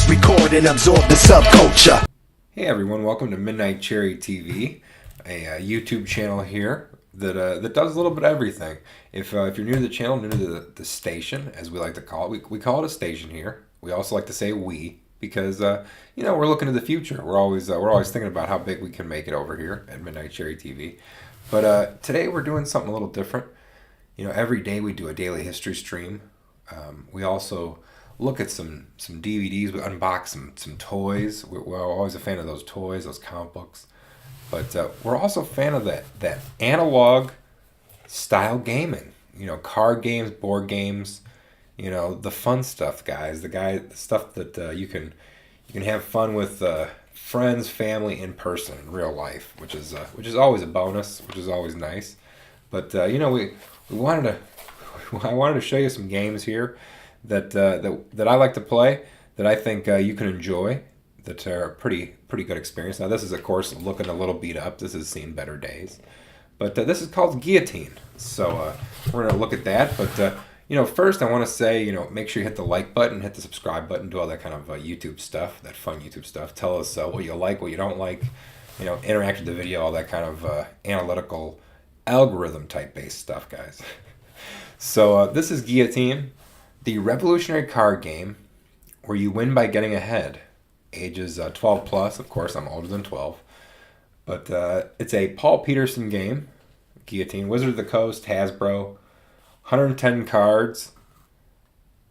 record and absorb the subculture. Hey everyone, welcome to Midnight Cherry TV, a YouTube channel here that does a little bit of everything. If you're new to the channel, new to the station, as we like to call it, we call it a station here. We also like to say we, because we're looking to the future. We're always thinking about how big we can make it over here at Midnight Cherry TV. But today we're doing something a little different. Every day we do a daily history stream. We also look at some DVDs. We unbox some toys. We're always a fan of those toys, those comic books. But we're also a fan of that analog style gaming. Card games, board games. The fun stuff, guys. The stuff that you can have fun with friends, family, in person, in real life, which is always a bonus, which is always nice. But I wanted to show you some games here that I like to play, that I think you can enjoy, that are a pretty good experience. Now this is, of course, looking a little beat up. This has seen better days, but this is called Guillotine. So we're gonna look at that. But first I want to say, make sure you hit the like button, hit the subscribe button, do all that kind of YouTube stuff, that fun YouTube stuff. Tell us what you like, what you don't like. Interact with the video, all that kind of analytical, algorithm type based stuff, guys. So this is Guillotine, the revolutionary card game where you win by getting ahead. Ages 12 plus, of course, I'm older than 12. But it's a Paul Peterson game, Guillotine, Wizard of the Coast, Hasbro, 110 cards.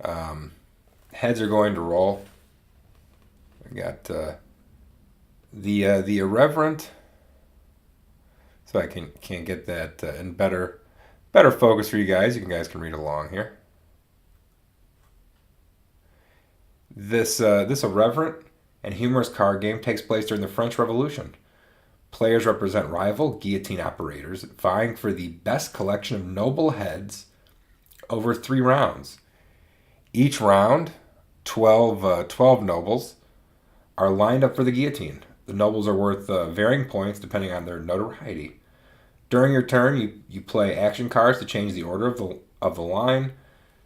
Heads are going to roll. We got the irreverent, so I can't get that in better focus for you guys. You guys can read along here. This irreverent and humorous card game takes place during the French Revolution. Players represent rival guillotine operators vying for the best collection of noble heads over 3 rounds. Each round, 12 nobles are lined up for the guillotine. The nobles are worth varying points depending on their notoriety. During your turn, you play action cards to change the order of the line.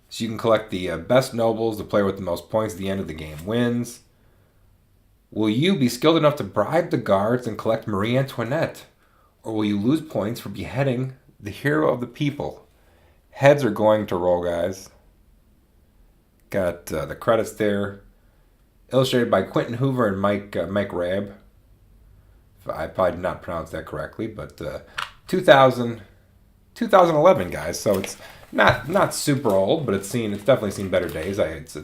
So you can collect the best nobles. The player with the most points at the end of the game wins. Will you be skilled enough to bribe the guards and collect Marie Antoinette? Or will you lose points for beheading the hero of the people? Heads are going to roll, guys. Got the credits there. Illustrated by Quentin Hoover and Mike Rabb. I probably did not pronounce that correctly, but 2011, guys. So it's not super old, but it's definitely seen better days. It's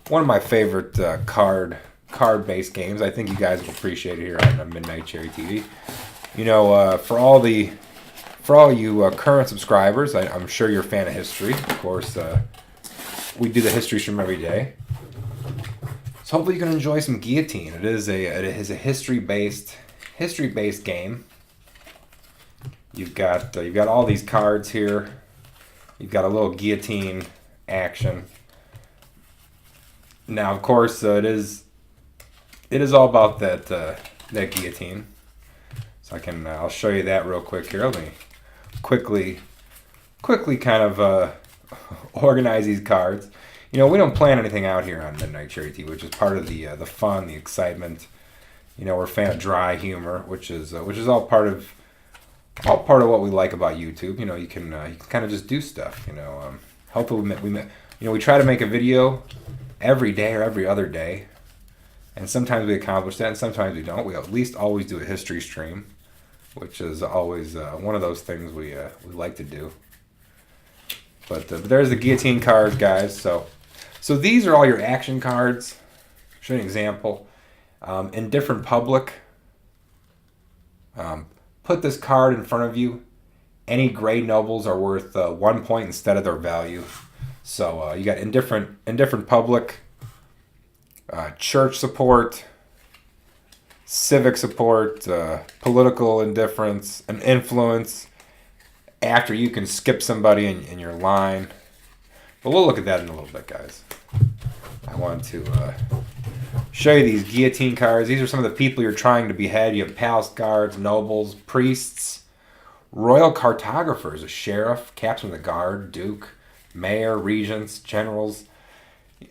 one of my favorite card-based games. I think you guys will appreciate it here on Midnight Cherry TV. For all you current subscribers, I'm sure you're a fan of history. Of course, we do the history stream every day. So hopefully you can enjoy some Guillotine. It is a history-based game. You've got all these cards here. You've got a little guillotine action. Now, of course, it is all about that guillotine. So I'll show you that real quick here. Let me quickly kind of organize these cards. We don't plan anything out here on Midnight Cherry TV, which is part of the fun, the excitement. We're a fan of dry humor, which is all part of what we like about YouTube. You can kind of just do stuff. Hopefully we try to make a video every day or every other day, and sometimes we accomplish that, and sometimes we don't. We at least always do a history stream, which is always one of those things we like to do. But there's the guillotine cards, guys. So these are all your action cards. Show you an example. In different public. Put this card in front of you. Any gray nobles are worth 1 point instead of their value. So you got indifferent public, church support, civic support, political indifference, and influence. After you can skip somebody in your line. But we'll look at that in a little bit, guys. I want to show you these guillotine cards. These are some of the people you're trying to behead. You have palace guards, nobles, priests, royal cartographers, a sheriff, captain of the guard, duke, mayor, regents, generals,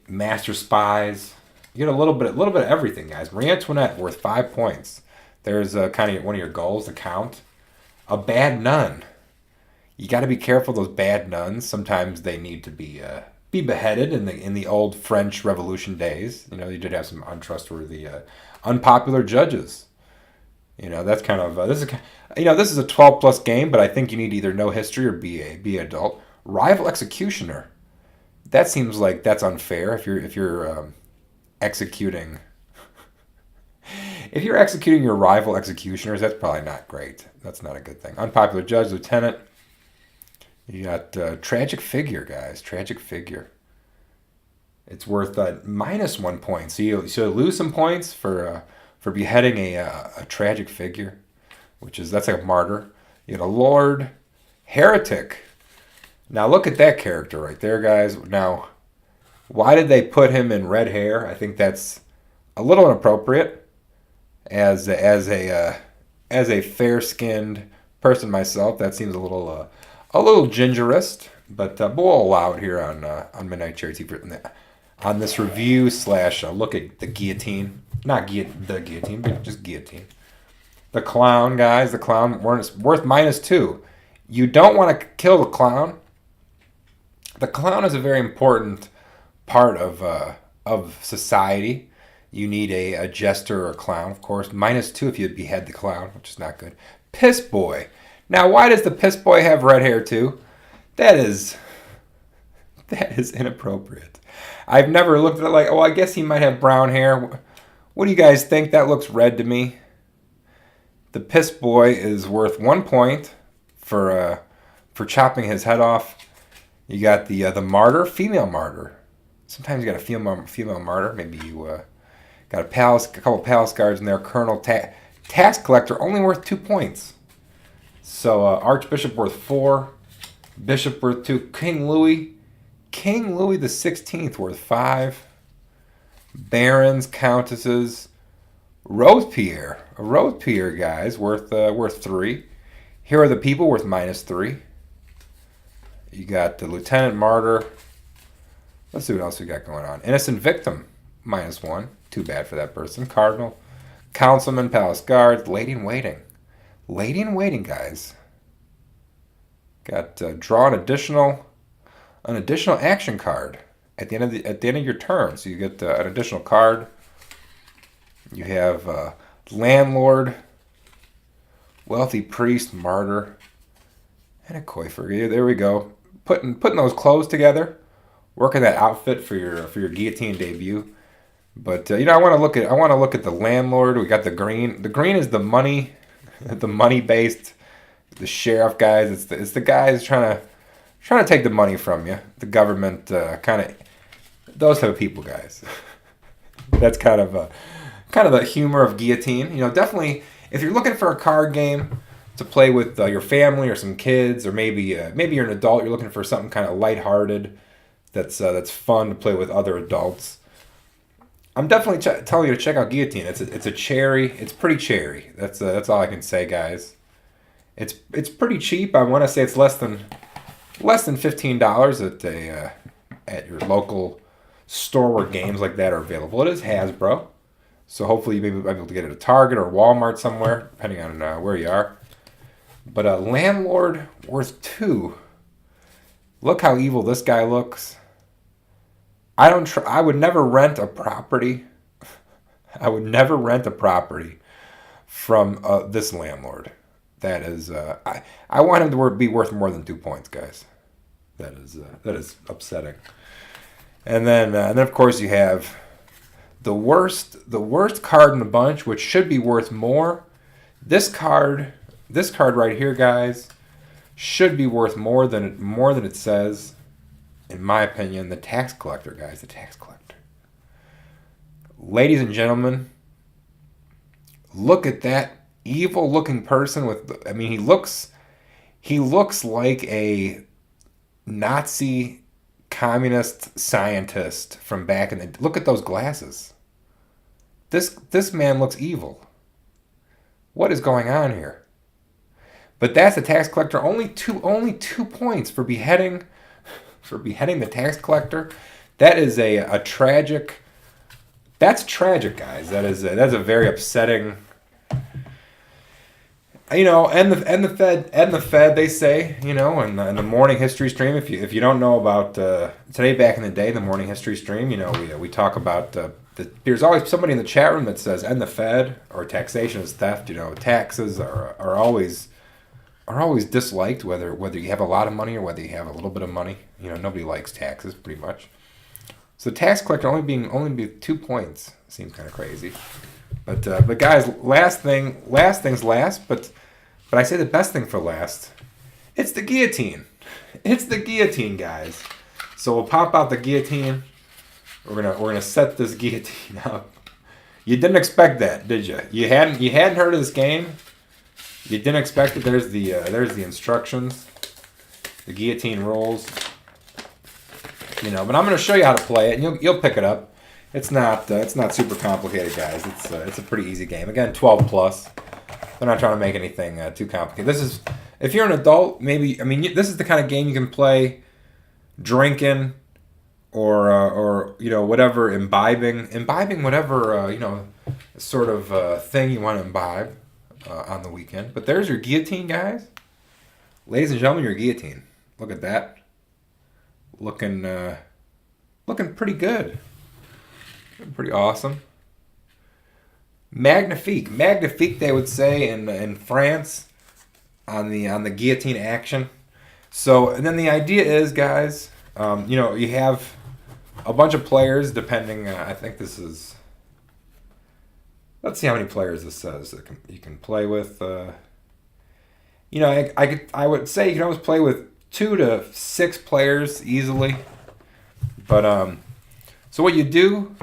master spies, You get a little bit of everything, guys. Marie Antoinette worth 5 points. There's kind of one of your goals to count. A bad nun. You got to be careful. Those bad nuns. Sometimes they need to be beheaded in the old French Revolution days. You know, you did have some untrustworthy, unpopular judges. You know, that's kind of this is a 12+ game, but I think you need to either know history or be an adult. Rival executioner. That seems like that's unfair if you're executing. If you're executing your rival executioners, that's probably not great. That's not a good thing. Unpopular judge, lieutenant. You got tragic figure, guys. Tragic figure. It's worth -1 point. So you lose some points for beheading a tragic figure, that's like a martyr. You got a lord, heretic. Now look at that character right there, guys. Now, why did they put him in red hair? I think that's a little inappropriate. As a fair-skinned person myself, that seems a little gingerist, but we'll allow it here on Midnight Charity on this review / look at the guillotine. Not the guillotine, but just guillotine. The clown, guys. The clown worth -2. You don't want to kill the clown. The clown is a very important part of society. You need a jester or a clown, of course. -2 if you behead the clown, which is not good. Piss boy. Now, why does the piss boy have red hair too? That is inappropriate. I've never looked at it like, oh, I guess he might have brown hair. What do you guys think? That looks red to me. The piss boy is worth 1 point for chopping his head off. You got the martyr, female martyr. Sometimes you got a female martyr. Maybe you got a couple palace guards in there. Colonel tax collector, only worth 2 points. So Archbishop worth 4, Bishop worth 2, King Louis the 16th worth 5, barons, countesses, Robespierre, guys, worth 3. Here are the people worth -3. You got the lieutenant martyr. Let's see what else we got going on. Innocent victim -1. Too bad for that person. Cardinal, councilman, palace guards, lady in waiting. Lady in waiting, guys. Got draw an additional action card at the end of your turn. So you get an additional card. You have landlord, wealthy priest, martyr, and a coifer. There we go. Putting those clothes together, working that outfit for your guillotine debut. But I want to look at the landlord. We got the green. The green is the money. The money-based, the sheriff guys. It's the guys trying to take the money from you. The government kind of those type of people, guys. That's kind of the humor of Guillotine. Definitely if you're looking for a card game to play with your family or some kids, or maybe you're an adult. You're looking for something kind of lighthearted that's fun to play with other adults. I'm definitely telling you to check out Guillotine. It's a cherry. It's pretty cherry. That's all I can say, guys. It's pretty cheap. I want to say it's less than $15 at your local store where games like that are available. It is Hasbro, so hopefully you may be able to get it at Target or Walmart somewhere, depending on where you are. But a landlord worth 2. Look how evil this guy looks. I would never rent a property. I would never rent a property from this landlord. That is, I want him to be worth more than 2 points, guys. That is upsetting. And then of course you have the worst card in the bunch, which should be worth more. This card right here, guys, should be worth more than it says. In my opinion, the tax collector, guys, the tax collector. Ladies and gentlemen, look at that evil-looking person he looks like a Nazi communist scientist from back in the... Look at those glasses. This man looks evil. What is going on here? But that's the tax collector. Only two points for beheading the tax collector. That is a tragic That's tragic, guys. That's a very upsetting. You know, and the Fed, they say, you know, and the morning history stream. If you don't know about today, back in the day, the morning history stream, you know, we talk about there's always somebody in the chat room that says end the Fed or taxation is theft. You know, taxes are always disliked, whether you have a lot of money or whether you have a little bit of money. You know, nobody likes taxes pretty much. So tax collector only be 2 points seems kind of crazy. But guys, last things last. But I say the best thing for last. It's the guillotine. It's the guillotine, guys. So we'll pop out the guillotine. We're gonna set this guillotine up. You didn't expect that, did you? You hadn't heard of this game. You didn't expect it. There's the instructions. The guillotine rolls. You know, but I'm gonna show you how to play it, and you'll pick it up. It's not super complicated, guys. It's a pretty easy game. Again, 12 plus. They're not trying to make anything too complicated. This is, if you're an adult, maybe, I mean, this is the kind of game you can play drinking or you know, whatever, imbibing whatever you know, sort of thing you want to imbibe on the weekend. But there's your guillotine, guys. Ladies and gentlemen, your guillotine. Look at that. Looking pretty good. Pretty awesome. Magnifique, they would say in France on the guillotine action. So, and then the idea is, guys, you know, you have a bunch of players. Depending, I think this is. Let's see how many players this says that you can play with. You know, I would say you can always play with 2 to 6 players easily. But so what you do.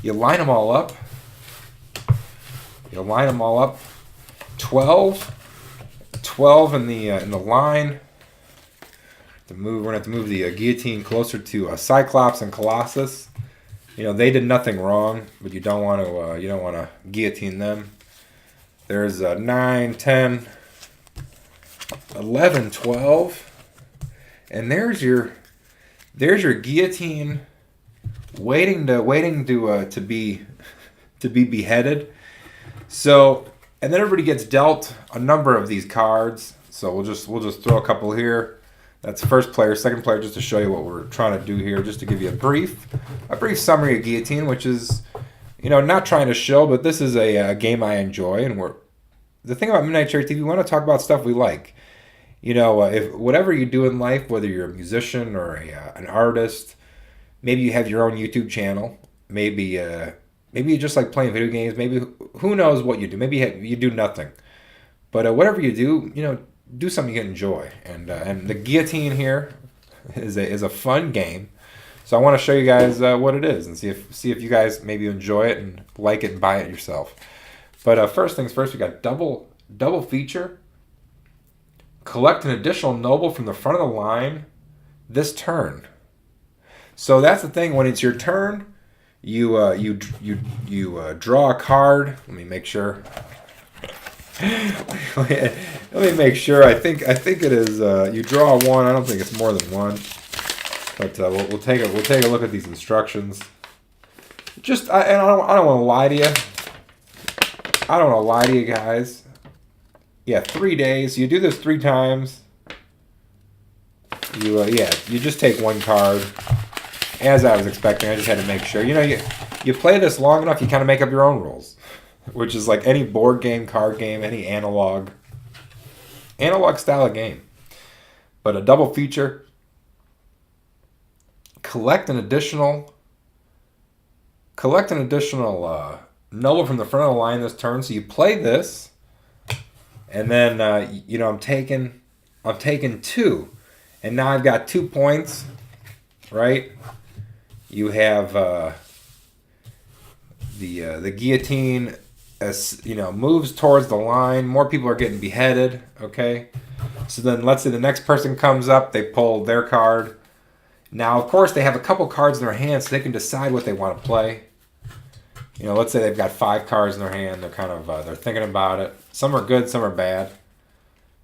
You line them all up. 12 in the line. We're gonna have to move the guillotine closer to Cyclops and Colossus. You know, they did nothing wrong, but you don't want to guillotine them. There's 9, 10, 11, 12, and there's your guillotine. Waiting to be beheaded. So, and then everybody gets dealt a number of these cards. So we'll just throw a couple here. That's first player, second player, just to show you what we're trying to do here, just to give you a brief summary of guillotine, which is, you know, not trying to show, but this is a game I enjoy, and the thing about Midnight Cherry TV, we want to talk about stuff we like. You know, if whatever you do in life, whether you're a musician or an artist. Maybe you have your own YouTube channel. Maybe you just like playing video games. Maybe who knows what you do. Maybe you do nothing. But whatever you do, you know, do something you can enjoy. And the guillotine here is a fun game. So I want to show you guys what it is and see if you guys maybe enjoy it and like it and buy it yourself. But first things first, we got double feature. Collect an additional noble from the front of the line this turn. So that's the thing. When it's your turn, you draw a card. Let me make sure. Let me make sure. I think it is. You draw one. I don't think it's more than one. But we'll take a look at these instructions. And I don't want to lie to you. I don't want to lie to you guys. Yeah, 3 days. You do this 3 times. You just take one card. As I was expecting, I just had to make sure. You know, you play this long enough, you kind of make up your own rules, which is like any board game, card game, any analog style of game. But a double feature. Collect an additional noble from the front of the line this turn. So you play this, and then you know, I'm taking 2, and now I've got 2 points, right? You have the guillotine, as you know, moves towards the line. More people are getting beheaded. Okay, so then let's say the next person comes up. They pull their card. Now, of course, they have a couple cards in their hand, so they can decide what they want to play. You know, let's say they've got 5 cards in their hand. They're kind of they're thinking about it. Some are good, some are bad.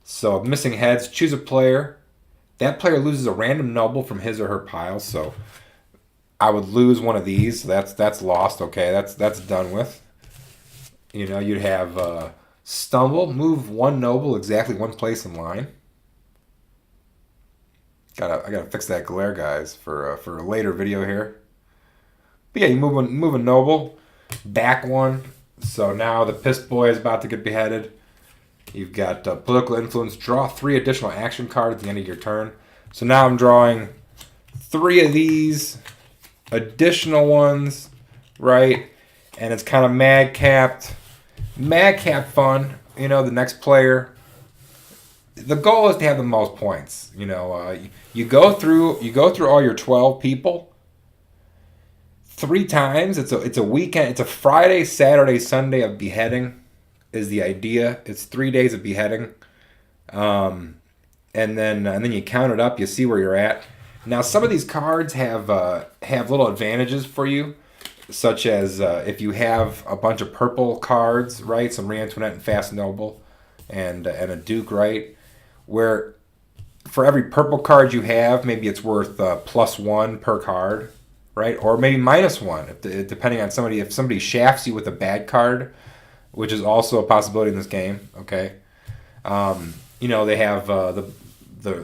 So missing heads. Choose a player. That player loses a random noble from his or her pile. So I would lose one of these. So that's lost. Okay, that's done with. You know, you'd have stumble, move one noble exactly one place in line. I gotta fix that glare, guys, for a later video here. But yeah, you move a noble, back one. So now the pissed boy is about to get beheaded. You've got political influence. Draw 3 additional action cards at the end of your turn. So now I'm drawing 3 of these additional ones, right? And it's kind of madcap fun. You know, the next player. The goal is to have the most points. You know, you go through all your 12 people 3 times. It's a weekend. It's a Friday, Saturday, Sunday of beheading. Is the idea? It's 3 days of beheading, and then you count it up. You see where you're at. Now, some of these cards have little advantages for you, such as if you have a bunch of purple cards, right? Some Re-Antoinette and Fast Noble, and a Duke, right? Where for every purple card you have, maybe it's worth +1 per card, right? Or maybe -1, depending on somebody. If somebody shafts you with a bad card, which is also a possibility in this game, okay? You know, they have the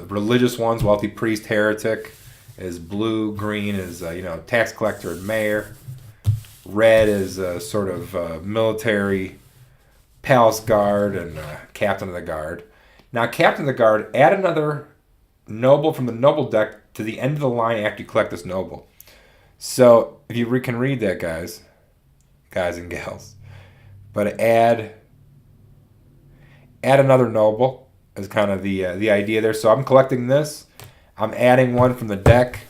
religious ones. Wealthy priest, heretic is blue. Green is tax collector and mayor. Red is sort of military, palace guard, and captain of the guard. Now, captain of the guard, add another noble from the noble deck to the end of the line after you collect this noble. So if you can read that, guys and gals, but add another noble is kind of the idea there. So I'm collecting this. I'm adding one from the deck,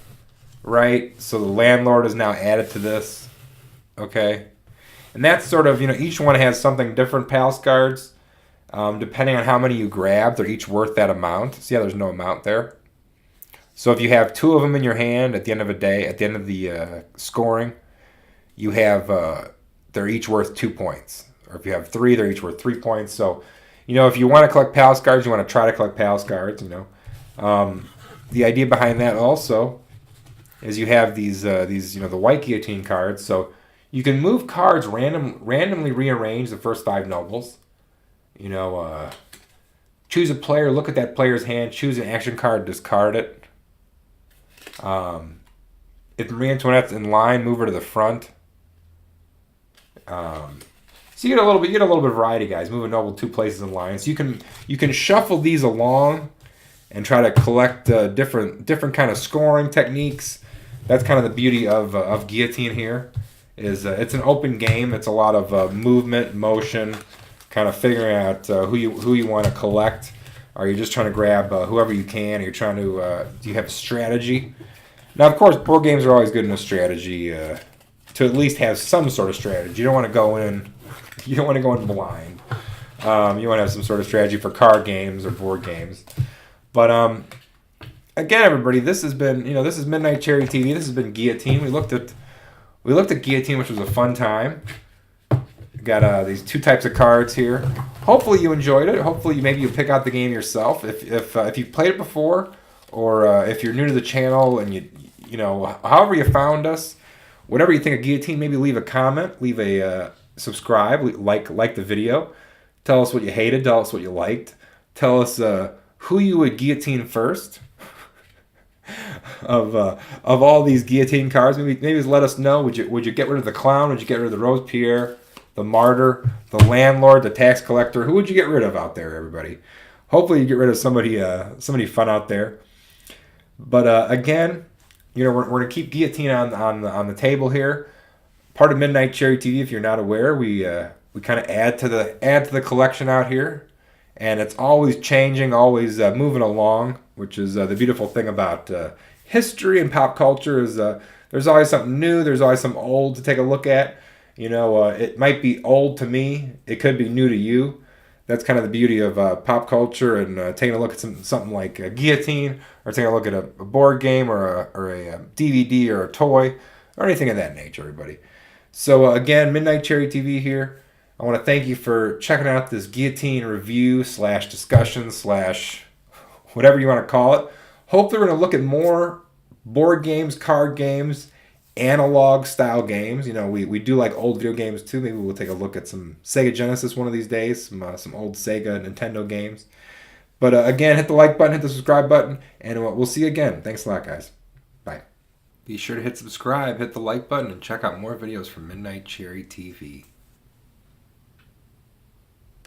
right? So the landlord is now added to this, okay? And that's sort of, each one has something different, palace guards. Depending on how many you grab, they're each worth that amount. See how there's no amount there? So if you have 2 of them in your hand at the end of a day, at the end of the scoring, you have they're each worth 2 points. Or if you have 3, they're each worth 3 points. So, if you want to collect palace guards, you want to try to collect palace guards. The idea behind that also is you have these the white guillotine cards. So you can move cards randomly rearrange the first 5 nobles. Choose a player, look at that player's hand, choose an action card, discard it. If Marie Antoinette's in line, move her to the front. So you get a little bit of variety, guys. Move a noble 2 places in line. So you can shuffle these along and try to collect different kind of scoring techniques. That's kind of the beauty of Guillotine here. Is it's an open game. It's a lot of movement, motion, kind of figuring out who you want to collect. Are you just trying to grab whoever you can? Are you trying to do you have a strategy? Now, of course, board games are always good in a strategy to at least have some sort of strategy. You don't want to go in blind. You want to have some sort of strategy for card games or board games. But again, everybody, this has been this is Midnight Cherry TV. This has been Guillotine. We looked at Guillotine, which was a fun time. Got these 2 types of cards here. Hopefully you enjoyed it. Hopefully maybe you pick out the game yourself. If you've played it before, or if you're new to the channel and however you found us, whatever you think of Guillotine, maybe leave a comment, leave a subscribe, like the video. Tell us what you hated. Tell us what you liked. Tell us who you would guillotine first. Of all these guillotine cards, maybe let us know. Would you get rid of the clown? Would you get rid of the Robespierre, the martyr, the landlord, the tax collector? Who would you get rid of out there, everybody? Hopefully you get rid of somebody fun out there. But again, we're gonna keep Guillotine on the table here. Part of Midnight Cherry TV, if you're not aware, we kind of add to the collection out here, and it's always changing, always moving along, which is the beautiful thing about history and pop culture is there's always something new, there's always something old to take a look at. It might be old to me, it could be new to you. That's kind of the beauty of pop culture and taking a look at something like a Guillotine, or taking a look at a board game or a DVD or a toy or anything of that nature, everybody. So again, Midnight Cherry TV here. I want to thank you for checking out this Guillotine review / discussion / whatever you want to call it. Hopefully we're going to look at more board games, card games, analog style games. You know, we do like old video games too. Maybe we'll take a look at some Sega Genesis one of these days, some old Sega Nintendo games. But again, hit the like button, hit the subscribe button, and we'll see you again. Thanks a lot, guys. Bye. Be sure to hit subscribe, hit the like button, and check out more videos from Midnight Cherry TV.